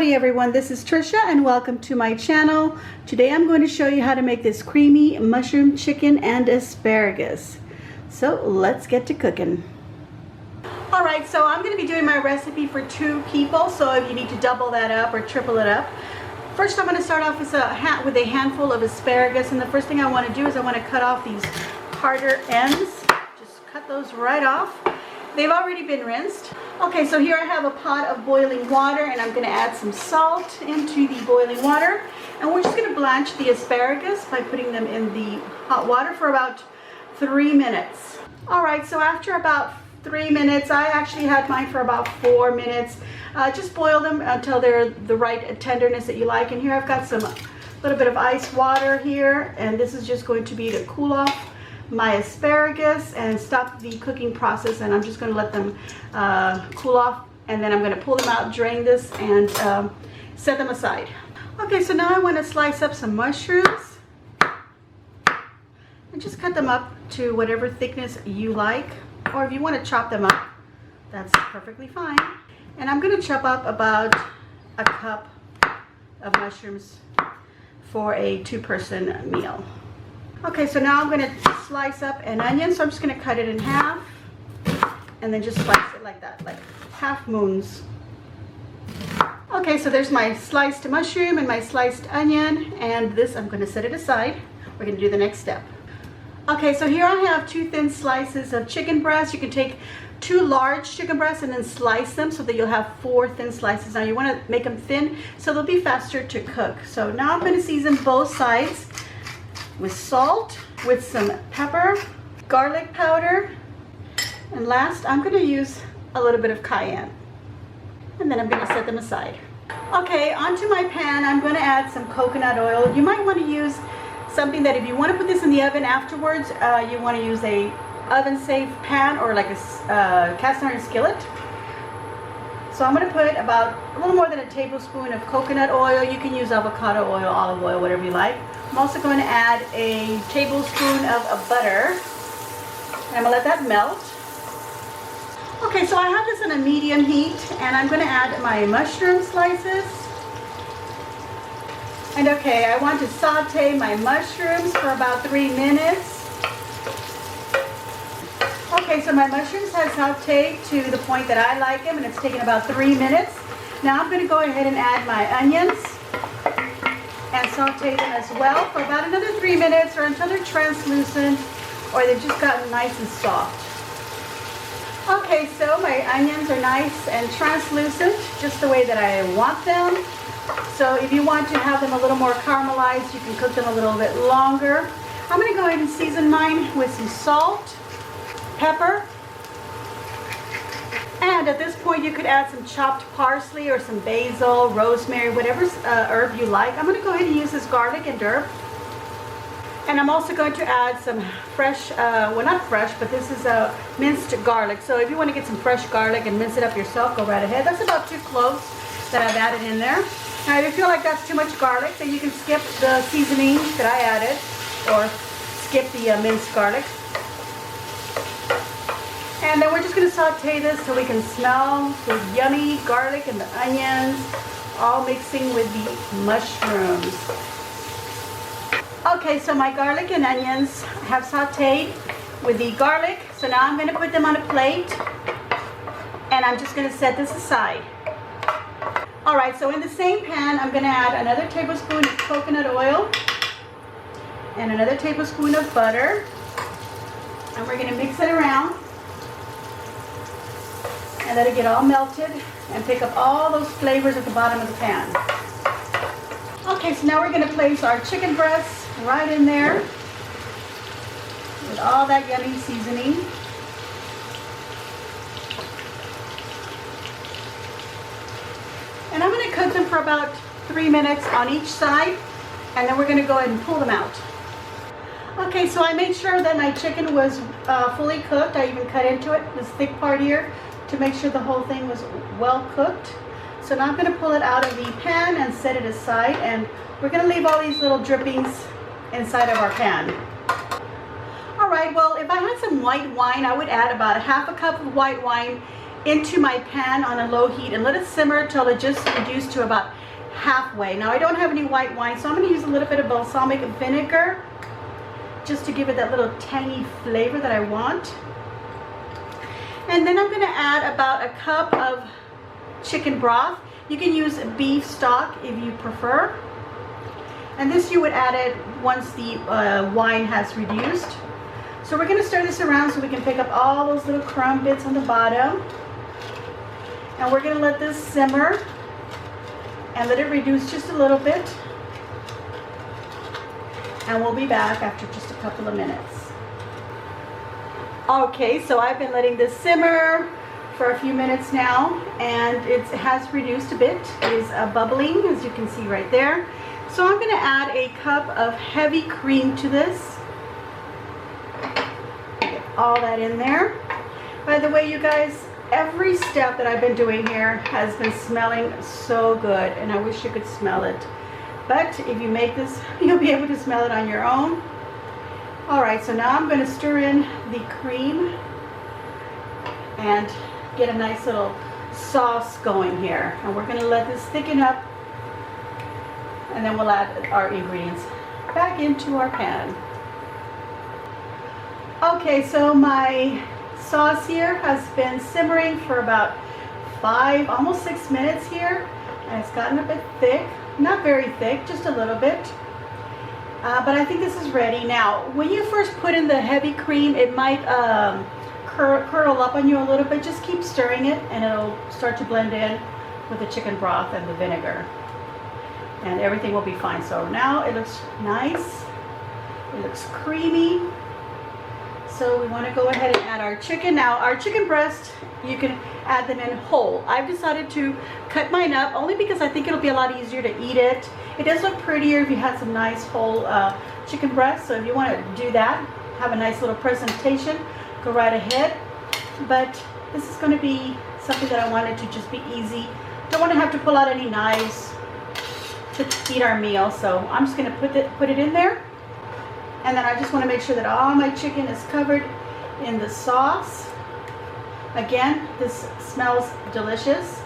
Howdy everyone, this is Trisha and welcome to my channel. Today I'm going to show you how to make this creamy mushroom chicken and asparagus. So let's get to cooking. Alright, so I'm going to be doing my recipe for 2 people, so if you need to double that up or triple it up. First I'm going to start off with a handful of asparagus, and the first thing I want to do is I want to cut off these harder ends. Just cut those right off. They've already been rinsed. Okay, so here I have a pot of boiling water, and I'm going to add some salt into the boiling water. And we're just going to blanch the asparagus by putting them in the hot water for about 3 minutes. Alright, so after about 3 minutes, I actually had mine for about 4 minutes. Just boil them until they're the right tenderness that you like. And here I've got some little bit of ice water here, and this is just going to be to cool off my asparagus and stop the cooking process, and I'm just going to let them cool off, and then I'm going to pull them out, drain this, and set them aside. Okay, so now I want to slice up some mushrooms and just cut them up to whatever thickness you like, or if you want to chop them up, that's perfectly fine. And I'm going to chop up about a cup of mushrooms for a 2-person meal. Okay, so now I'm going to slice up an onion, so I'm just going to cut it in half and then just slice it like that, like half moons. Okay, so there's my sliced mushroom and my sliced onion, and this I'm going to set it aside. We're going to do the next step. Okay, so here I have 2 thin slices of chicken breast. You can take 2 large chicken breasts and then slice them so that you'll have 4 thin slices. Now you want to make them thin so they'll be faster to cook. So now I'm going to season both sides with salt, with some pepper, garlic powder, and last I'm going to use a little bit of cayenne. And then I'm going to set them aside. Okay, onto my pan I'm going to add some coconut oil. You might want to use something that, if you want to put this in the oven afterwards, you want to use a oven safe pan or like a cast iron skillet. So I'm going to put about a little more than a tablespoon of coconut oil. You can use avocado oil, olive oil, whatever you like. I'm also going to add a tablespoon of butter, and I'm going to let that melt. Okay, so I have this on a medium heat, and I'm going to add my mushroom slices. And okay, I want to saute my mushrooms for about 3 minutes. Okay, so my mushrooms have sauteed to the point that I like them, and it's taken about 3 minutes. Now I'm going to go ahead and add my onions and saute them as well for about another 3 minutes, or until they're translucent or they've just gotten nice and soft. Okay, so my onions are nice and translucent, just the way that I want them. So if you want to have them a little more caramelized, you can cook them a little bit longer. I'm going to go ahead and season mine with some salt, pepper, and at this point you could add some chopped parsley or some basil, rosemary, whatever herb you like. I'm going to go ahead and use this garlic and herb. And I'm also going to add some fresh, well not fresh, but this is a minced garlic. So if you want to get some fresh garlic and mince it up yourself, go right ahead. That's about 2 cloves that I've added in there. Now if you feel like that's too much garlic, then you can skip the seasoning that I added, or skip the minced garlic. And then we're just going to saute this so we can smell the yummy garlic and the onions all mixing with the mushrooms. Okay, so my garlic and onions have sauteed with the garlic. So now I'm going to put them on a plate, and I'm just going to set this aside. Alright, so in the same pan I'm going to add another tablespoon of coconut oil and another tablespoon of butter. And we're going to mix it around and let it get all melted and pick up all those flavors at the bottom of the pan. Okay, so now we're going to place our chicken breasts right in there with all that yummy seasoning. And I'm going to cook them for about 3 minutes on each side, and then we're going to go ahead and pull them out. Okay, so I made sure that my chicken was fully cooked. I even cut into it, this thick part here, to make sure the whole thing was well cooked. So now I'm going to pull it out of the pan and set it aside, and we're going to leave all these little drippings inside of our pan. Alright, well if I had some white wine, I would add about 1/2 cup of white wine into my pan on a low heat and let it simmer till it just reduced to about halfway. Now I don't have any white wine, so I'm going to use a little bit of balsamic vinegar just to give it that little tangy flavor that I want. And then I'm going to add about a cup of chicken broth. You can use beef stock if you prefer. And this you would add it once the wine has reduced. So we're going to stir this around so we can pick up all those little crumb bits on the bottom. And we're going to let this simmer and let it reduce just a little bit. And we'll be back after just a couple of minutes. Okay, so I've been letting this simmer for a few minutes now, and it has reduced a bit. It is bubbling, as you can see right there. So I'm going to add a cup of heavy cream to this. Get all that in there. By the way, you guys, every step that I've been doing here has been smelling so good, and I wish you could smell it. But if you make this, you'll be able to smell it on your own. All right, so now I'm going to stir in the cream and get a nice little sauce going here. And we're going to let this thicken up, and then we'll add our ingredients back into our pan. Okay, so my sauce here has been simmering for about 5, almost 6 minutes here, and it's gotten a bit thick. Not very thick, just a little bit. But I think this is ready. Now, when you first put in the heavy cream, it might curdle up on you a little bit. Just keep stirring it, and it'll start to blend in with the chicken broth and the vinegar. And everything will be fine. So now it looks nice. It looks creamy. So we want to go ahead and add our chicken. Now, our chicken breast, you can add them in whole. I've decided to cut mine up only because I think it'll be a lot easier to eat it. It does look prettier if you had some nice whole chicken breast. So if you want to do that, have a nice little presentation, go right ahead. But this is going to be something that I wanted to just be easy. Don't want to have to pull out any knives to eat our meal. So I'm just going to put it in there. And then I just want to make sure that all my chicken is covered in the sauce. Again, this smells delicious.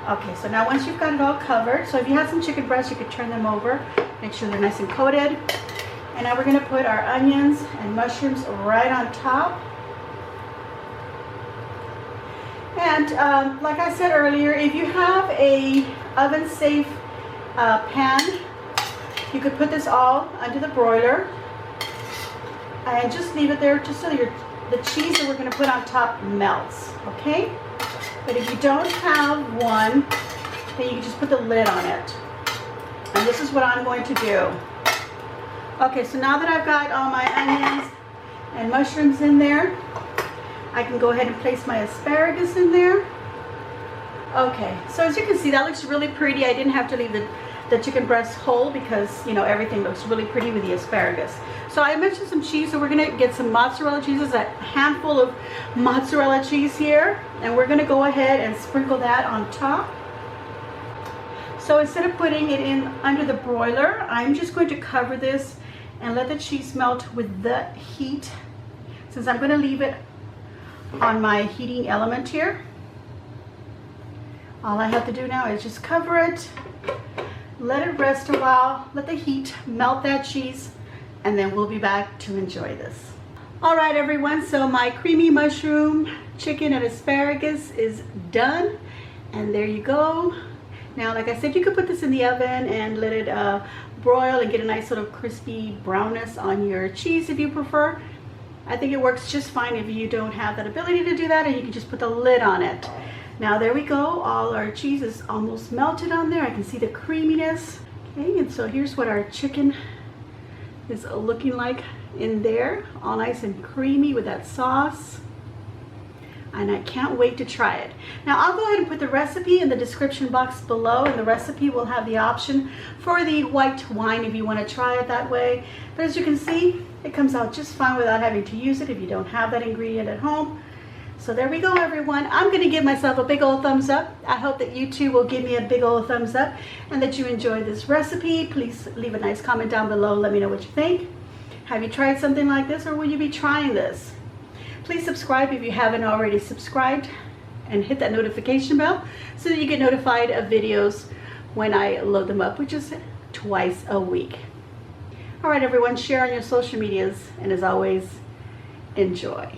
Okay, so now once you've got it all covered, so if you have some chicken breasts, you could turn them over, make sure they're nice and coated. And now we're going to put our onions and mushrooms right on top. And like I said earlier, if you have a oven-safe pan, you could put this all under the broiler and just leave it there just so the cheese that we're going to put on top melts, okay? But if you don't have one, then you can just put the lid on it. And this is what I'm going to do. Okay, so now that I've got all my onions and mushrooms in there, I can go ahead and place my asparagus in there. Okay, so as you can see, that looks really pretty. I didn't have to leave the chicken breast whole because, you know, everything looks really pretty with the asparagus. So I mentioned some cheese, so we're going to get some mozzarella cheese. There's a handful of mozzarella cheese here, and we're going to go ahead and sprinkle that on top. So instead of putting it in under the broiler, I'm just going to cover this and let the cheese melt with the heat, since I'm going to leave it on my heating element here. All I have to do now is just cover it, let it rest a while, let the heat melt that cheese, and then we'll be back to enjoy this. All right, everyone, so my creamy mushroom, chicken, and asparagus is done, and there you go. Now, like I said, you could put this in the oven and let it broil and get a nice little crispy brownness on your cheese if you prefer. I think it works just fine if you don't have that ability to do that, and you can just put the lid on it. Now there we go, all our cheese is almost melted on there. I can see the creaminess. Okay, and so here's what our chicken is looking like in there, all nice and creamy with that sauce. And I can't wait to try it. Now I'll go ahead and put the recipe in the description box below, and the recipe will have the option for the white wine if you want to try it that way. But as you can see, it comes out just fine without having to use it if you don't have that ingredient at home. So there we go, everyone. I'm going to give myself a big old thumbs up. I hope that you too will give me a big old thumbs up and that you enjoyed this recipe. Please leave a nice comment down below. Let me know what you think. Have you tried something like this, or will you be trying this? Please subscribe if you haven't already subscribed. and hit that notification bell so that you get notified of videos when I load them up, which is twice a week. All right, everyone, share on your social medias, and as always, enjoy.